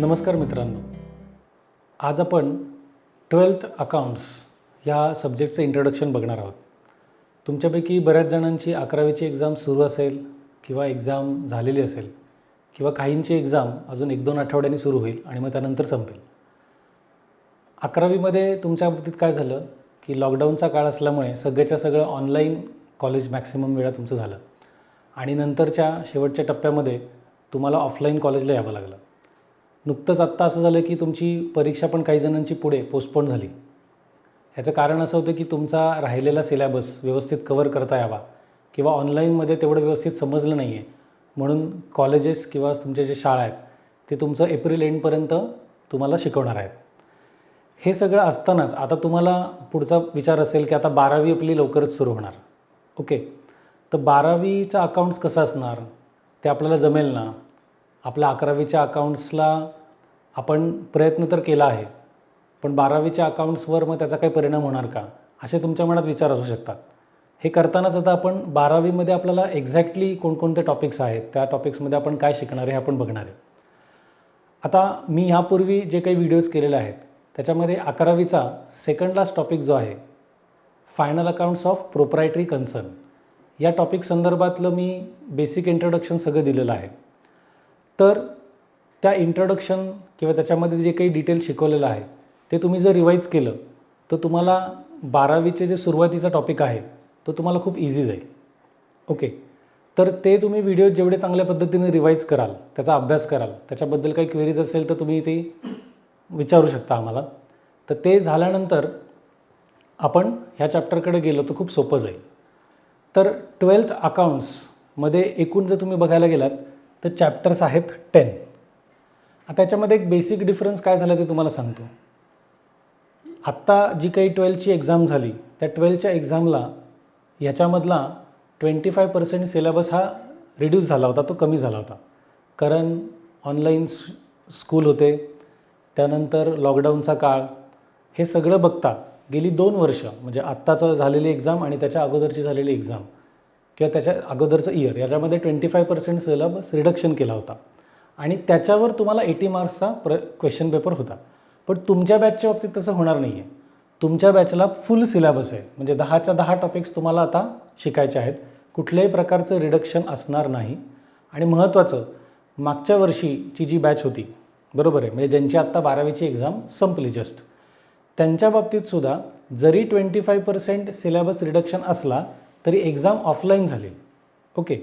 नमस्कार मित्रांनो, आज आपण 12th अकाउंट्स या सब्जेक्टचं इंट्रोडक्शन बघणार आहोत. तुमच्यापैकी बऱ्याच जणांची 11वीची एक्झाम सुरू असेल किंवा एक्झाम झालेली असेल किंवा काहींची एक्झाम अजून 1-2 आठवड्यांनी सुरू होईल आणि मग त्यानंतर संपेल. 11वीमध्ये तुमच्या बाबतीत काय झालं की लॉकडाऊनचा काळ असल्यामुळे सगळ्याच्या सगळं ऑनलाईन कॉलेज मॅक्सिमम वेळा तुमचं झालं आणि नंतरच्या शेवटच्या टप्प्यामध्ये तुम्हाला ऑफलाईन कॉलेजला यावं लागलं. नुकतंच आत्ता असं झालं की तुमची परीक्षा पण काही जणांची पुढे पोस्टपोन झाली. ह्याचं कारण असं होतं की तुमचा राहिलेला सिलेबस व्यवस्थित कवर करता यावा किंवा ऑनलाईनमध्ये तेवढं व्यवस्थित समजलं नाही आहे म्हणून कॉलेजेस किंवा तुमचे जे शाळा आहेत ते तुमचं एप्रिल एंडपर्यंत तुम्हाला शिकवणार आहेत. हे सगळं असतानाच आता तुम्हाला पुढचा विचार असेल की आता 12वी आपली लवकरच सुरू होणार. ओके, तर 12वीचा अकाउंट्स कसं असणार ते आपल्याला जमेल ना? आपल्या 11वीच्या अकाउंट्सला आपण प्रयत्न तर केला आहे, पण 12वीच्या अकाउंट्सवर मग त्याचा काही परिणाम होणार का, असे तुमच्या मनात विचार असू शकतात. हे करतानाच आता आपण 12वीमध्ये आपल्याला एक्झॅक्टली कोणकोणते टॉपिक्स आहेत, त्या टॉपिक्समध्ये आपण काय शिकणार आहे आपण बघणार आहे. आता मी ह्यापूर्वी जे काही व्हिडिओज केलेले आहेत त्याच्यामध्ये 11वीचा सेकंड लास्ट टॉपिक जो आहे, final accounts of proprietary concern, या टॉपिक संदर्भातलं मी बेसिक इंट्रोडक्शन सगळं दिलेलं आहे. तर त्या इंट्रोडक्शन किंवा त्याच्यामध्ये जे काही डिटेल शिकवलेलं आहे ते तुम्ही जर रिवाईज केलं तर तुम्हाला 12वीचे जे सुरुवातीचा टॉपिक आहे तो तुम्हाला खूप इझी जाईल. ओके, तर ते तुम्ही व्हिडिओ जेवढे चांगल्या पद्धतीने रिवाईज कराल, त्याचा अभ्यास कराल, त्याच्याबद्दल काही क्वेरीज असेल तर तुम्ही ते विचारू शकता आम्हाला. तर ते झाल्यानंतर आपण ह्या चॅप्टरकडे गेलो तर खूप सोपं जाईल. तर 12th अकाउंट्समध्ये एकूण जर तुम्ही बघायला गेलात तर चॅप्टर्स आहेत 10. आता याच्यामध्ये एक बेसिक डिफरन्स काय झालं ते तुम्हाला सांगतो. आत्ता जी काही 12ची एक्झाम झाली त्या 12च्या एक्झामला ह्याच्यामधला 25% सिलेबस हा रिड्यूस झाला होता, तो कमी झाला होता. कारण ऑनलाईन स्कूल होते, त्यानंतर लॉकडाऊनचा काळ, हे सगळं बघता गेली 2 वर्ष म्हणजे आत्ताचं झालेली एक्झाम आणि त्याच्या अगोदरची झालेली एक्झाम किंवा त्याच्या अगोदरचं इयर, याच्यामध्ये 25% सिलेबस रिडक्शन केला होता आणि त्याच्यावर तुम्हाला 80 मार्क्सचा क्वेश्चन पेपर होता. पण तुमच्या बॅचच्या बाबतीत तसं होणार नाही आहे. तुमच्या बॅचला फुल सिलेबस आहे, म्हणजे 10च्या 10 टॉपिक्स तुम्हाला आता शिकायचे आहेत. कुठल्याही प्रकारचं रिडक्शन असणार नाही. आणि महत्त्वाचं, मागच्या वर्षीची जी बॅच होती, बरोबर आहे, म्हणजे ज्यांची आत्ता 12वीची एक्झाम संपली जस्ट, त्यांच्या बाबतीतसुद्धा जरी 25% सिलेबस रिडक्शन असला तरी एक्झाम ऑफलाईन झाली. ओके,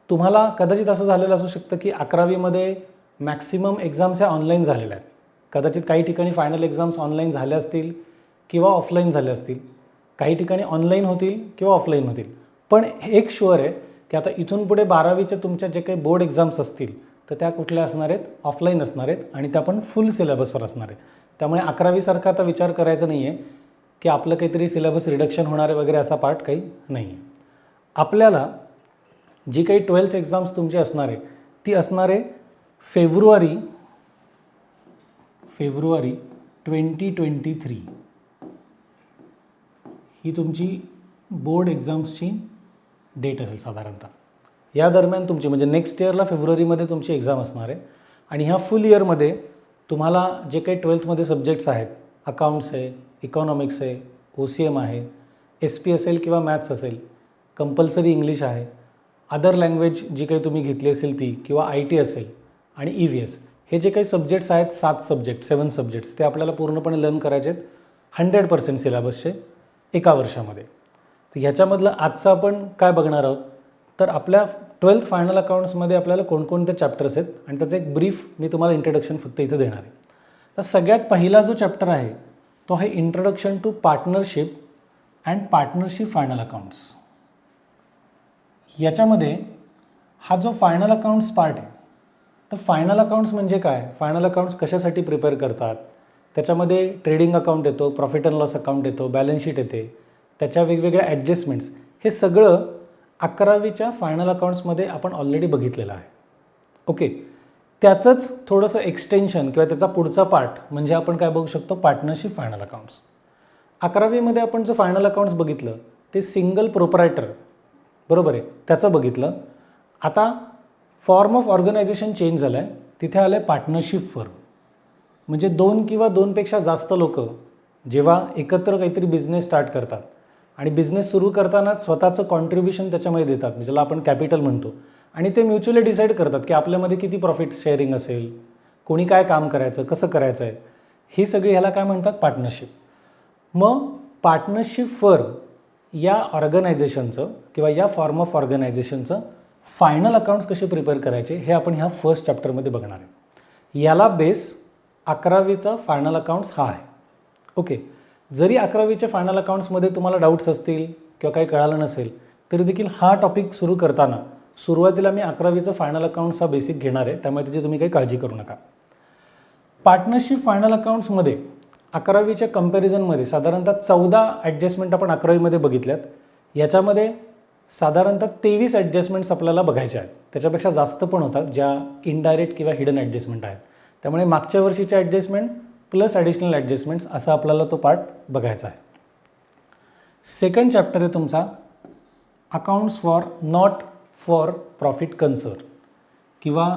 तुम्हाला कदाचित असं झालेलं असू शकतं की 11वीमध्ये मॅक्सिमम एक्झाम्स ह्या ऑनलाईन झालेल्या आहेत. कदाचित काही ठिकाणी फायनल एक्झाम्स ऑनलाईन झाल्या असतील किंवा ऑफलाईन झाल्या असतील, काही ठिकाणी ऑनलाईन होतील किंवा ऑफलाईन होतील. पण एक शुअर आहे की आता इथून पुढे 12वीच्या तुमच्या जे काही बोर्ड एक्झाम्स असतील तर त्या कुठल्या असणार आहेत, ऑफलाईन असणार आहेत आणि त्या पण फुल सिलेबसवर असणार आहेत. त्यामुळे 11वीसारखा आता विचार करायचा नाही आहे की आपलं काहीतरी सिलेबस रिडक्शन होणार आहे वगैरे, असा पार्ट काही नाही आहे. आपल्याला जी काही 12th एक्झाम्स तुमची असणार आहे ती असणार आहे फेब्रुवारी 2023. ही तुमची बोर्ड एक्झाम्सची डेट असेल साधारणतः. या दरम्यान तुमची म्हणजे नेक्स्ट इयरला फेब्रुवारीमध्ये तुमची एक्झाम असणार आहे. आणि ह्या फुल इयरमध्ये तुम्हाला जे काही 12थमध्ये सब्जेक्ट्स आहेत, अकाउंट्स आहे, इकॉनॉमिक्स आहे, OCM आहे, SP असेल किंवा मॅथ्स असेल, कंपल्सरी इंग्लिश आहे, अदर लँग्वेज जी काही तुम्ही घेतली असेल ती, किंवा IT असेल आणि EVS, हे जे काही सब्जेक्ट्स आहेत 7 सब्जेक्ट्स ते आपल्याला पूर्णपणे लर्न करायचे आहेत 100% सिलेबसचे एका वर्षामध्ये. तर ह्याच्यामधलं आजचं आपण काय बघणार आहोत, तर आपल्या 12th फायनल अकाउंट्समध्ये आपल्याला कोणकोणते चॅप्टर्स आहेत आणि त्याचं एक ब्रीफ मी तुम्हाला इंट्रोडक्शन फक्त इथं देणार आहे. तर सगळ्यात पहिला जो चॅप्टर आहे तो आहे introduction to partnership and partnership final accounts. याच्यामध्ये हा जो फायनल अकाउंट्स पार्ट आहे, तर फायनल अकाउंट्स म्हणजे काय, फायनल अकाउंट्स कशासाठी प्रिपेअर करतात, त्याच्यामध्ये ट्रेडिंग अकाउंट येतो, प्रॉफिट अँड लॉस अकाउंट येतो, बॅलन्स शीट येते, त्याच्या वेगवेगळ्या ॲडजस्टमेंट्स, हे सगळं 11वीच्या फायनल अकाउंट्समध्ये आपण ऑलरेडी बघितलेलं आहे. ओके, त्याचंच थोडंसं एक्सटेन्शन किंवा त्याचा पुढचा पार्ट म्हणजे आपण काय बघू शकतो, पार्टनरशिप फायनल अकाउंट्स. 11वीमध्ये आपण जो फायनल अकाउंट्स बघितलं ते सिंगल प्रोप्रायटर, बरोबर आहे, त्याचं बघितलं. आता फॉर्म ऑफ ऑर्गनायझेशन चेंज झालं आहे. तिथे आलं आहे पार्टनरशिप फर्म. म्हणजे 2 किंवा 2पेक्षा जास्त लोक जेव्हा एकत्र काहीतरी बिझनेस स्टार्ट करतात आणि बिझनेस सुरू करताना स्वतःचं कॉन्ट्रीब्युशन त्याच्यामध्ये देतात, म्हणजे ज्याला आपण कॅपिटल म्हणतो, आणि ते म्युच्युअली डिसाईड करतात की आपल्यामध्ये किती प्रॉफिट शेअरिंग असेल, कोणी काय काम करायचं, कसं करायचं आहे, ही सगळी ह्याला काय म्हणतात, पार्टनरशिप. मग पार्टनरशिप फर्म या ऑर्गनायझेशनचं किंवा या फॉर्म ऑफ ऑर्गनायझेशनचं फायनल अकाउंट्स कसे प्रिपेअर करायचे हे आपण ह्या फर्स्ट चॅप्टरमध्ये बघणार आहे. याला बेस 11वीचा फायनल अकाउंट्स हा आहे. ओके, जरी 11वीच्या फायनल अकाउंट्समध्ये तुम्हाला डाऊट्स असतील किंवा काही कळालं नसेल तरी देखील हा टॉपिक सुरू करताना सुरुवातीला मी 11वीचा फायनल अकाउंट्स हा बेसिक घेणार आहे, त्यामुळे त्याची तुम्ही काही काळजी करू नका. पार्टनरशिप फायनल अकाउंट्समध्ये 11वीच्या कंपॅरिझनमध्ये साधारणतः 14 ॲडजस्टमेंट आपण 11वीमध्ये बघितल्यात. याच्यामध्ये साधारणतः 23 ॲडजस्टमेंट्स आपल्याला बघायच्या आहेत, त्याच्यापेक्षा जास्त पण होतात ज्या इनडायरेक्ट किंवा हिडन ॲडजस्टमेंट आहेत. त्यामुळे मागच्या वर्षीच्या ॲडजस्टमेंट प्लस ॲडिशनल ॲडजस्टमेंट्स असा आपल्याला तो पार्ट बघायचा आहे. सेकंड चॅप्टर आहे तुमचा accounts for not for profit concern, किंवा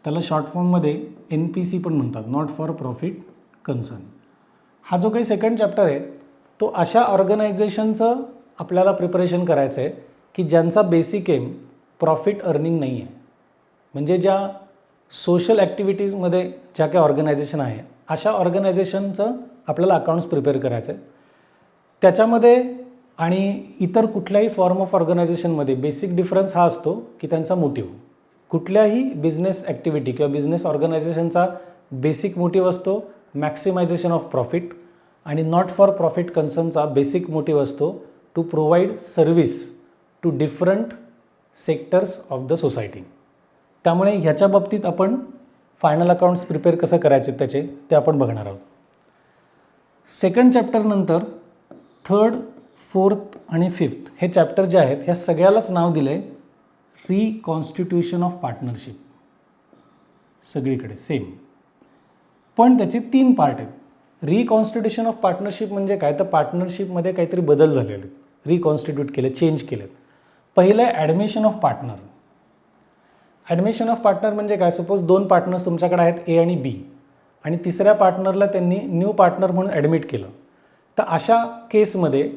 त्याला शॉर्ट फॉर्ममध्ये NPC पण म्हणतात, नॉट फॉर प्रॉफिट कन्सर्न. हा जो काही सेकंड चॅप्टर आहे तो अशा ऑर्गनायझेशनचं आपल्याला प्रिपरेशन करायचं आहे की ज्यांचा बेसिक एम प्रॉफिट अर्निंग नाही आहे. म्हणजे ज्या सोशल ॲक्टिव्हिटीजमध्ये ज्या काही ऑर्गनायझेशन आहे अशा ऑर्गनायझेशनचं आपल्याला अकाउंट्स प्रिपेअर करायचं आहे. त्याच्यामध्ये आणि इतर कुठल्याही फॉर्म ऑफ ऑर्गनायझेशनमध्ये बेसिक डिफरन्स हा असतो की त्यांचा मोटिव्ह. कुठल्याही बिझनेस ॲक्टिव्हिटी किंवा बिझनेस ऑर्गनायझेशनचा बेसिक मोटिव्ह असतो मॅक्सिमायझेशन ऑफ प्रॉफिट, आणि नॉट फॉर प्रॉफिट कन्सर्नचा बेसिक मोटिव्ह असतो to provide service to different sectors of the society. त्यामुळे ह्याच्या बाबतीत आपण फायनल अकाउंट्स प्रिपेअर कसं करायचे ते आपण बघणार आहोत. सेकंड चॅप्टरनंतर थर्ड, फोर्थ आणि फिफ्थ हे चॅप्टर जे आहेत ह्या सगळ्यालाच नाव दिलं आहे रिकॉन्स्टिट्यूशन ऑफ पार्टनरशिप. सगळीकडे सेम, पण त्याचे 3 पार्ट आहेत. रिकॉन्स्टिट्यूशन ऑफ पार्टनरशिप म्हणजे काय, तर पार्टनरशिपमध्ये काहीतरी बदल झालेले आहेत, रिकॉन्स्टिट्यूट केले, चेंज केलेत. पहिलं आहे admission of partner. Admission of partner म्हणजे काय, सपोज 2 पार्टनर्स तुमच्याकडे आहेत A आणि B, आणि तिसऱ्या पार्टनरला त्यांनी न्यू पार्टनर म्हणून ॲडमिट केलं. तर अशा केसमध्ये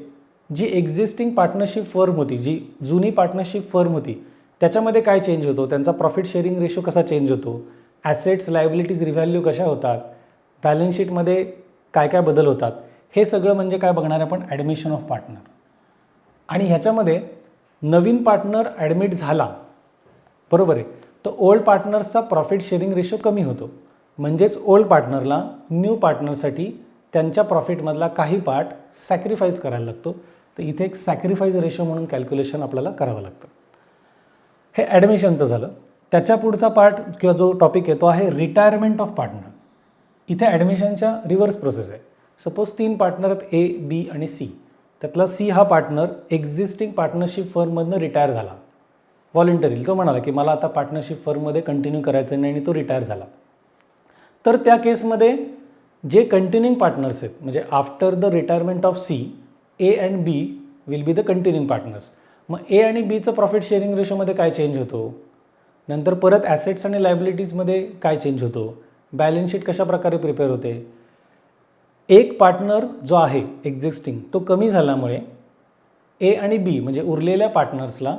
जी एक्झिस्टिंग पार्टनरशिप फर्म होती, जी जुनी पार्टनरशिप फर्म होती, त्याच्यामध्ये काय चेंज होतो, त्यांचा प्रॉफिट शेअरिंग रेशो कसा चेंज होतो, ॲसेट्स लायबिलिटीज रिव्हॅल्यू कशा होतात, बॅलन्स शीटमध्ये काय काय बदल होतात, हे सगळं म्हणजे काय बघणार आहे आपण, ॲडमिशन ऑफ पार्टनर. आणि ह्याच्यामध्ये नवीन पार्टनर ॲडमिट झाला, बरोबर आहे, तर ओल्ड पार्टनर्सचा प्रॉफिट शेअरिंग रेशो कमी होतो. म्हणजेच ओल्ड पार्टनरला न्यू पार्टनरसाठी त्यांच्या प्रॉफिटमधला काही पार्ट सॅक्रिफाईस करायला लागतो. तर इथे एक सॅक्रिफाईस रेशो म्हणून कॅल्क्युलेशन आपल्याला करावं लागतं. हे ॲडमिशनचं झालं. त्याच्या पुढचा पार्ट किंवा जो टॉपिक आहे तो आहे रिटायरमेंट ऑफ पार्टनर. इथे ॲडमिशनच्या रिव्हर्स प्रोसेस आहे. सपोज 3 पार्टनर आहेत A, B आणि C. त्यातला C हा पार्टनर एक्झिस्टिंग पार्टनरशिप फर्ममधनं रिटायर झाला व्हॉलंटरी. तो म्हणाला की मला आता पार्टनरशिप फर्ममध्ये कंटिन्यू करायचं नाही, आणि तो रिटायर झाला. तर त्या केसमध्ये जे कंटिन्यूइंग पार्टनर्स आहेत, म्हणजे after the retirement of C, A and B will be the continuing partners. मग A आणि Bचं प्रॉफिट शेअरिंग रेशोमध्ये काय चेंज होतो, नंतर परत ॲसेट्स आणि लायबिलिटीजमध्ये काय चेंज होतो, बॅलन्स शीट कशा प्रकारे प्रिपेअर होते. एक पार्टनर जो आहे एक्झिस्टिंग तो कमी झाल्यामुळे A आणि B म्हणजे उरलेल्या पार्टनर्सला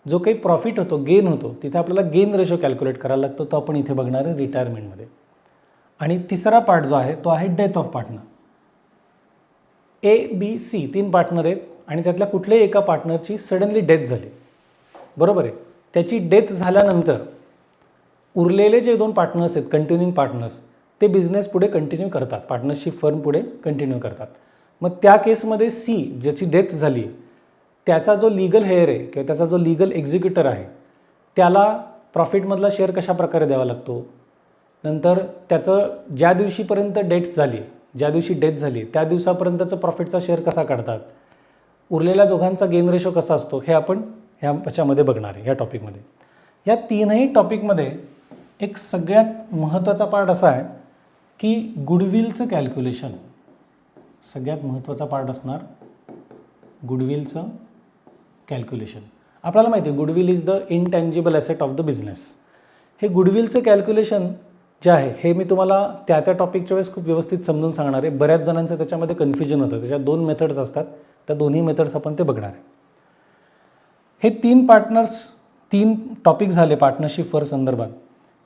जो काही प्रॉफिट होतो, गेन होतो, तिथे आपल्याला गेन रेशो कॅल्क्युलेट करायला लागतो. तो आपण इथे बघणार आहे रिटायरमेंटमध्ये. आणि तिसरा पार्ट जो आहे तो आहे death of partner. A, B, C 3 partner आहेत, आणि त्यातल्या कुठल्याही एका पार्टनरची सडनली डेथ झाली, बरोबर आहे. त्याची डेथ झाल्यानंतर उरलेले जे 2 पार्टनर्स आहेत कंटिन्यूइंग पार्टनर्स, ते बिझनेस पुढे कंटिन्यू करतात, पार्टनरशिप फर्म पुढे कंटिन्यू करतात. मग त्या केसमध्ये C ज्याची डेथ झाली त्याचा जो लीगल हेअर आहे किंवा त्याचा जो लीगल एक्झिक्युटर आहे त्याला प्रॉफिटमधला शेअर कशा प्रकारे द्यावा लागतो, नंतर त्याचं ज्या दिवशीपर्यंत डेथ झाली त्या दिवसापर्यंतचं प्रॉफिटचा शेअर कसा काढतात, उरलेल्या दोघांचा गेन रेशो कसा असतो, हे आपण ह्याच्यामध्ये बघणार आहे या टॉपिकमध्ये. या 3ही टॉपिकमध्ये एक सगळ्यात महत्त्वाचा पार्ट असा आहे की गुडविलचं कॅल्क्युलेशन. सगळ्यात महत्त्वाचा पार्ट असणार गुडविलचं कॅल्क्युलेशन. आपल्याला माहिती आहे goodwill is the intangible asset of the business. हे गुडविलचं कॅल्क्युलेशन जे आहे हे मी तुम्हाला त्या टॉपिकच्या वेळेस खूप व्यवस्थित समजून सांगणार आहे. बऱ्याच जणांचं त्याच्यामध्ये कन्फ्युजन होतं. त्याच्यात 2 मेथड्स असतात, त्या दोन्ही मेथड्स आपण ते बघणार आहे. हे 3 टॉपिक झाले पार्टनरशिप फर्म संदर्भात,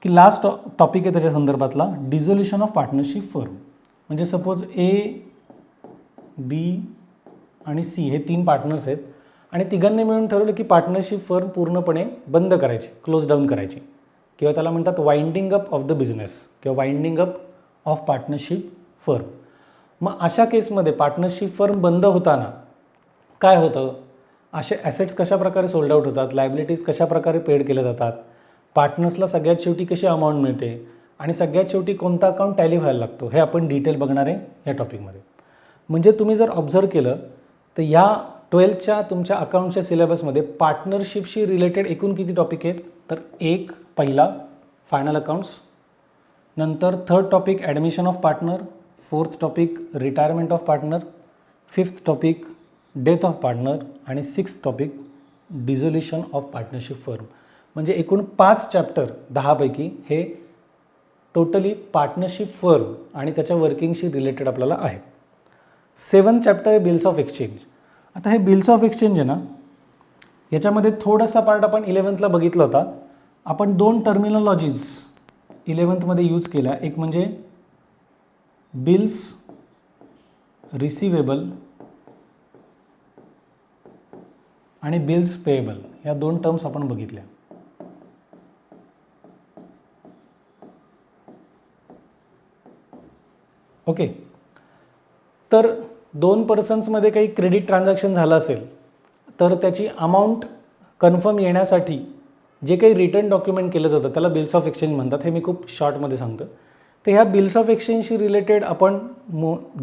की लास्ट टॉपिक आहे त्याच्या संदर्भातला डिझोल्युशन ऑफ पार्टनरशिप फर्म. म्हणजे सपोज ए, बी आणि सी हे 3 पार्टनर्स आहेत आणि तिघांनी मिळून ठरवलं की पार्टनरशिप फर्म पूर्णपणे बंद करायची, क्लोज डाऊन करायची, किंवा त्याला म्हणतात winding up of the business किंवा winding up of partnership firm. मग अशा केसमध्ये पार्टनरशिप फर्म बंद होताना काय होतं, असे ॲसेट्स कशाप्रकारे सोल्ड आउट होतात, लायबिलिटीज कशाप्रकारे पेड केल्या जातात, पार्टनर्सला सगळ्यात शेवटी कशी अमाऊंट मिळते आणि सगळ्यात शेवटी कोणता अकाउंट टॅली व्हायला लागतो, हे आपण डिटेल बघणार आहे या टॉपिकमध्ये. म्हणजे तुम्ही जर ऑब्झर्व केलं तर या 12th तुमच्या अकाउंटच्या सिलेबसमध्ये पार्टनरशिपशी रिलेटेड एकूण किती टॉपिक आहेत, तर एक पहिला फायनल अकाउंट्स, नंतर 3rd topic admission of partner, 4th topic retirement of partner, 5th topic death of partner आणि 6th topic dissolution of partnership firm. म्हणजे एकूण 5 चॅप्टर 10 पैकी हे टोटली पार्टनरशिप फर्म आणि त्याच्या वर्किंगशी रिलेटेड आपल्याला आहे. 7th चॅप्टर आहे बिल्स ऑफ एक्सचेंज. आता हे बिल्स ऑफ एक्सचेंज आहे ना, याच्यामध्ये थोडासा पार्ट आपण 11thला बघितला होता. आपण 2 टर्मिनॉलॉजीज 11thमध्ये यूज केल्या, एक म्हणजे बिल्स रिसिवेबल आणि बिल्स पेएबल, या 2 टर्म्स आपण बघितल्या. ओके, तर 2 पर्सन्समध्ये काही क्रेडिट ट्रान्झॅक्शन झालं असेल तर त्याची अमाऊंट कन्फर्म येण्यासाठी जे काही रिटर्न डॉक्युमेंट केलं जातं त्याला बिल्स ऑफ एक्सचेंज म्हणतात. हे मी खूप शॉर्टमध्ये सांगतो. तर ह्या बिल्स ऑफ एक्सचेंजशी रिलेटेड आपण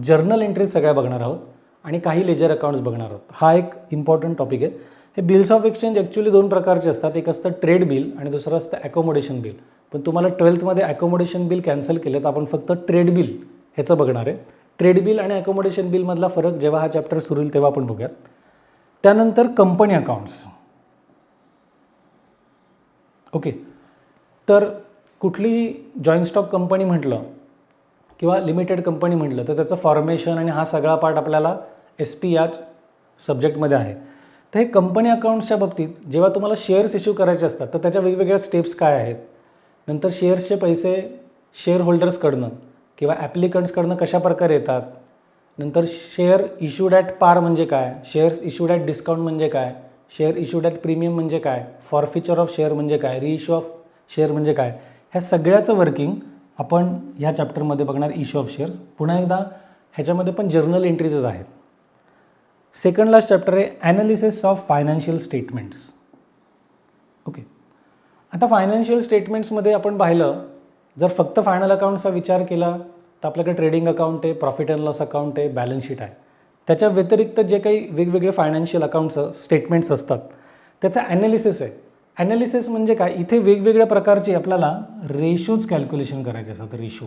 जर्नल एंट्रीज सगळ्या बघणार आहोत आणि काही लेजर अकाउंट्स बघणार आहोत. हा एक इम्पॉर्टंट टॉपिक आहे. हे बिल्स ऑफ एक्सचेंज ॲक्च्युली 2 प्रकारचे असतात. एक असतं ट्रेड बिल आणि दुसरं असतं ॲकोमोडेशन बिल. पण तुम्हाला 12thमध्ये ॲकोमोडेशन बिल कॅन्सल केलं तर आपण फक्त ट्रेड बिल ह्याचं बघणार आहे. ट्रेड बिल आणि ॲकोमोडेशन बिलमधला फरक जेव्हा हा चॅप्टर सुरू होईल तेव्हा आपण बघूयात. त्यानंतर कंपनी अकाउंट्स. ओके, तर कुठलीही जॉईंट स्टॉक कंपनी म्हटलं किंवा लिमिटेड कंपनी म्हटलं तर त्याचं फॉर्मेशन आणि हा सगळा पार्ट आपल्याला SP या सब्जेक्टमध्ये आहे. तर हे कंपनी अकाउंट्सच्या बाबतीत जेव्हा तुम्हाला शेअर्स इश्यू करायचे असतात तर त्याच्या वेगवेगळ्या स्टेप्स काय आहेत, नंतर शेअर्सचे पैसे शेअर होल्डर्सकडनं किंवा ॲप्लिकंट्सकडनं कशाप्रकारे येतात, नंतर शेअर इश्यूड ॲट पार म्हणजे काय, शेअर्स इश्यूड ॲट डिस्काउंट म्हणजे काय, शेअर इश्यूड ॲट प्रीमियम म्हणजे काय, फॉरफिचर ऑफ शेअर म्हणजे काय, रिइश्यू ऑफ शेअर म्हणजे काय, ह्या सगळ्याचं वर्किंग आपण ह्या चॅप्टरमध्ये बघणार. Issue of shares. पुन्हा एकदा ह्याच्यामध्ये पण जर्नल एंट्रीजच आहेत. सेकंड लास्ट चॅप्टर आहे analysis of financial statements. Okay, आता फायनान्शियल स्टेटमेंट्समध्ये आपण पाहिलं जर फक्त फायनल अकाउंटचा विचार केला तर आपल्याकडे ट्रेडिंग अकाउंट आहे, प्रॉफिट अँड लॉस अकाउंट आहे, बॅलन्स शीट आहे. त्याच्या व्यतिरिक्त जे काही वेगवेगळे फायनान्शियल अकाउंट्स स्टेटमेंट्स असतात त्याचा ॲनालिसिस आहे. ॲनालिसिस म्हणजे काय, इथे वेगवेगळ्या प्रकारचे आपल्याला रेशोज कॅल्क्युलेशन करायचे असतात. रेशो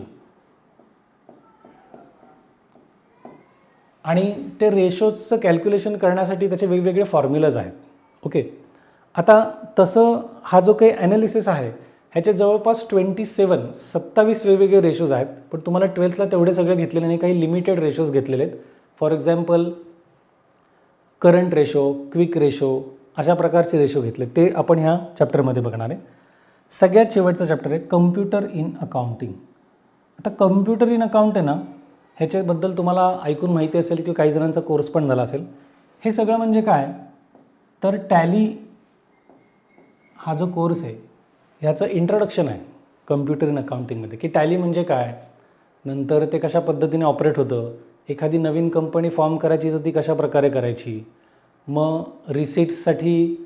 आणि ते रेशोजचं कॅल्क्युलेशन करण्यासाठी त्याचे वेगवेगळे फॉर्म्युलाज आहेत. ओके, आता तसं हा जो काही ॲनालिसिस आहे ह्याचे जवळपास 27 वेगवेगळे रेशोज आहेत. पण तुम्हाला 12thला तेवढे सगळे घेतलेले नाही, काही लिमिटेड रेशोज घेतलेले आहेत. For example current ratio, quick ratio, अशा प्रकारचे रेशो घेतले, ते आपण ह्या चॅप्टरमध्ये बघणार आहे. सगळ्यात शेवटचा चॅप्टर आहे कम्प्युटर इन अकाउंटिंग. आता कम्प्युटर इन अकाउंट आहे ना, ह्याच्याबद्दल तुम्हाला ऐकून माहिती असेल किंवा काही जणांचा कोर्स पण झाला असेल. हे सगळं म्हणजे काय, तर टॅली हा जो कोर्स आहे ह्याचं इंट्रोडक्शन आहे कम्प्युटर इन अकाउंटिंगमध्ये, की टॅली म्हणजे काय, नंतर ते कशा पद्धतीने ऑपरेट होतं, एखादी नवीन कंपनी फॉर्म करायची तर ती कशा प्रकारे करायची, मग रिसिट्ससाठी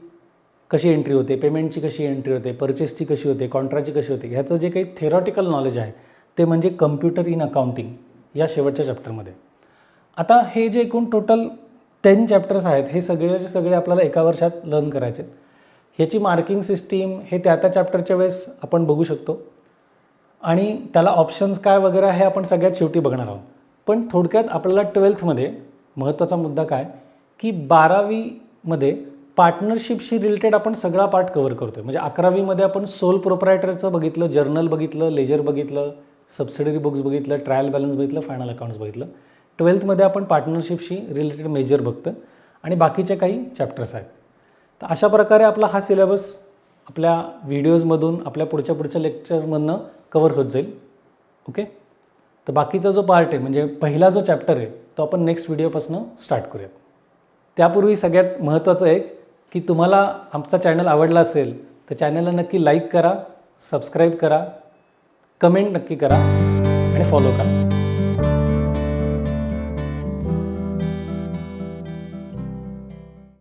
कशी एंट्री होते, पेमेंटची कशी एंट्री होते, परचेसची कशी होते, कॉन्ट्रॅक्टची कशी होते, ह्याचं जे काही थेरॉटिकल नॉलेज आहे ते म्हणजे कम्प्युटर इन अकाउंटिंग या शेवटच्या चॅप्टरमध्ये. आता हे जे एकूण टोटल 10 चॅप्टर्स आहेत हे सगळेचे सगळे आपल्याला एका वर्षात लर्न करायचे आहेत. ह्याची मार्किंग सिस्टीम हे त्या चॅप्टरच्या वेळेस आपण बघू शकतो आणि त्याला ऑप्शन्स काय वगैरे हे आपण सगळ्यात शेवटी बघणार आहोत. पण थोडक्यात आपल्याला 12thमध्ये महत्त्वाचा मुद्दा काय, की 12वीमध्ये पार्टनरशिपशी रिलेटेड आपण सगळा पार्ट कव्हर करतो आहे. म्हणजे 11वीमध्ये आपण सोल प्रोप्रायटरचं बघितलं, जर्नल बघितलं, लेजर बघितलं, सबसिडरी बुक्स बघितलं, ट्रायल बॅलन्स बघितलं, फायनल अकाउंट्स बघितलं. 12थमध्ये आपण पार्टनरशिपशी रिलेटेड मेजर बघतो आणि बाकीचे काही चॅप्टर्स आहेत. तर अशा प्रकारे आपला हा सिलेबस आपल्या व्हिडिओजमधून आपल्या पुढच्या लेक्चरमधनं कव्हर होत जाईल. ओके. तर बाकीचा जो पार्ट आहे म्हणजे पहिला जो चॅप्टर आहे तो आपण नेक्स्ट व्हिडिओपासून स्टार्ट करूयात. त्यापूर्वी सगळ्यात महत्त्वाचं आहे की तुम्हाला आमचा चॅनल आवडला असेल तर चॅनलला नक्की लाईक करा, सबस्क्राईब करा, कमेंट नक्की करा आणि फॉलो करा.